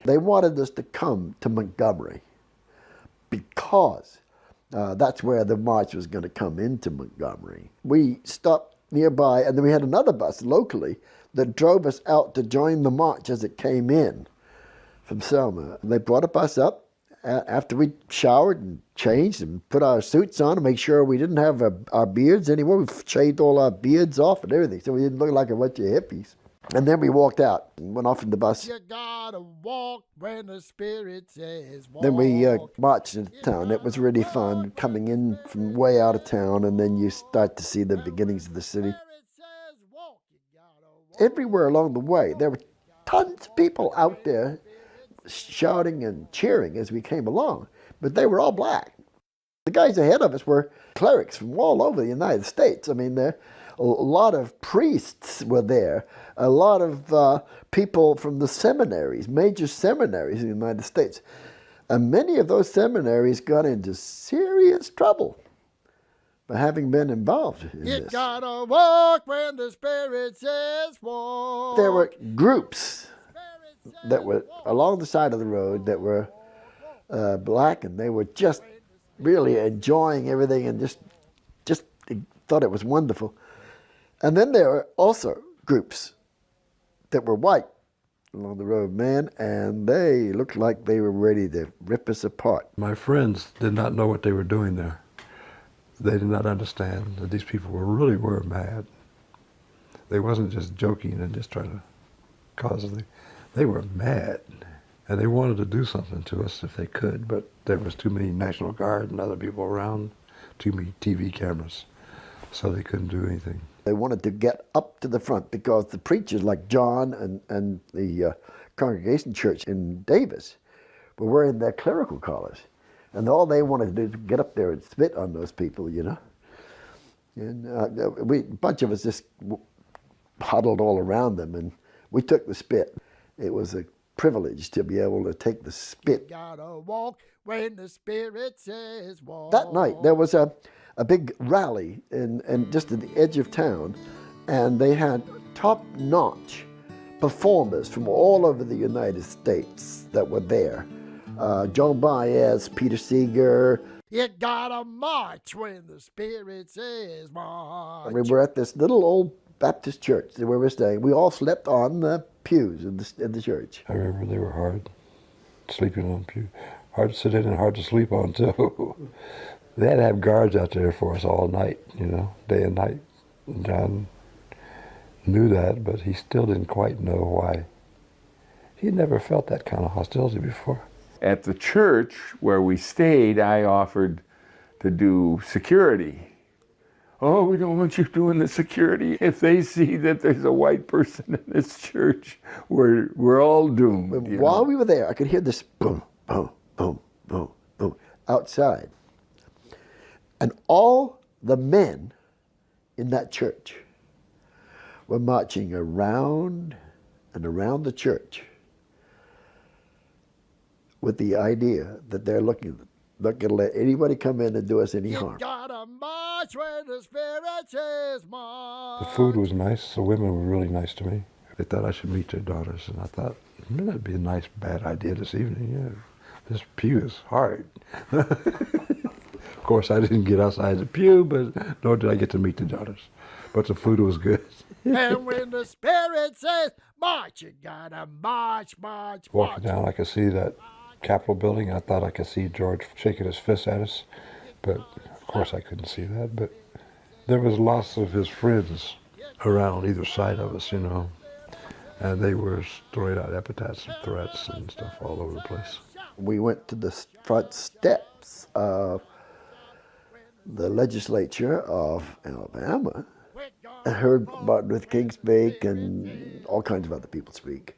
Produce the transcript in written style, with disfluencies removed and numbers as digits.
They wanted us to come to Montgomery because that's where the march was going to come, into Montgomery. We stopped nearby, and then we had another bus locally that drove us out to join the march as it came in from Selma. They brought a bus up after we showered and changed and put our suits on to make sure we didn't have our beards anymore. We shaved all our beards off and everything, so we didn't look like a bunch of hippies. And then we walked out and went off in the bus. You gotta walk when the Spirit says walk. Then we marched into town. It was really fun coming in from way out of town, and then you start to see the beginnings of the city. Everywhere along the way, there were tons of people out there shouting and cheering as we came along, but they were all black. The guys ahead of us were clerics from all over the United States. I mean, a lot of priests were there, a lot of people from the seminaries, major seminaries in the United States. And many of those seminaries got into serious trouble for having been involved in this. You gotta walk when the Spirit says walk. There were groups that were along the side of the road that were black, and they were just really enjoying everything and just thought it was wonderful. And then there were also groups that were white along the road, man, and they looked like they were ready to rip us apart. My friends did not know what they were doing there. They did not understand that these people really were mad. They wasn't just joking and just trying to cause anything. They were mad, and they wanted to do something to us if they could, but there was too many National Guard and other people around, too many TV cameras, so they couldn't do anything. They wanted to get up to the front because the preachers like John and the Congregation Church in Davis were wearing their clerical collars, and all they wanted to do was get up there and spit on those people, you know. And a bunch of us just huddled all around them, and we took the spit. It was a privilege to be able to take the spit. You gotta walk when the Spirit says walk. That night there was a big rally in just at the edge of town, and they had top-notch performers from all over the United States that were there. Joan Baez, Peter Seeger. You gotta march when the Spirit says march. We were at this little old Baptist church where we were staying. We all slept on the pews in the church. I remember they were hard, sleeping on pews. Hard to sit in and hard to sleep on, too. They had to have guards out there for us all night, you know, day and night. And John knew that, but he still didn't quite know why. He had never felt that kind of hostility before. At the church where we stayed, I offered to do security. Oh, we don't want you doing the security. If they see that there's a white person in this church, we're all doomed. While we were there, I could hear this boom, boom, boom, boom, boom outside. And all the men in that church were marching around and around the church with the idea that they're not going to let anybody come in and do us any harm. You gotta march when the Spirit says march. The food was nice. The women were really nice to me. They thought I should meet their daughters, and I thought, that'd be a nice, bad idea this evening. Yeah, this pew is hard. Of course, I didn't get outside the pew, but nor did I get to meet the daughters. But the food was good. And when the Spirit says march, you gotta march, march, Walking down, I could see that Capitol building. I thought I could see George shaking his fist at us, but of course I couldn't see that. But there was lots of his friends around either side of us, you know, and they were throwing out epithets and threats and stuff all over the place. We went to the front steps of the legislature of Alabama and heard Martin Luther King speak and all kinds of other people speak.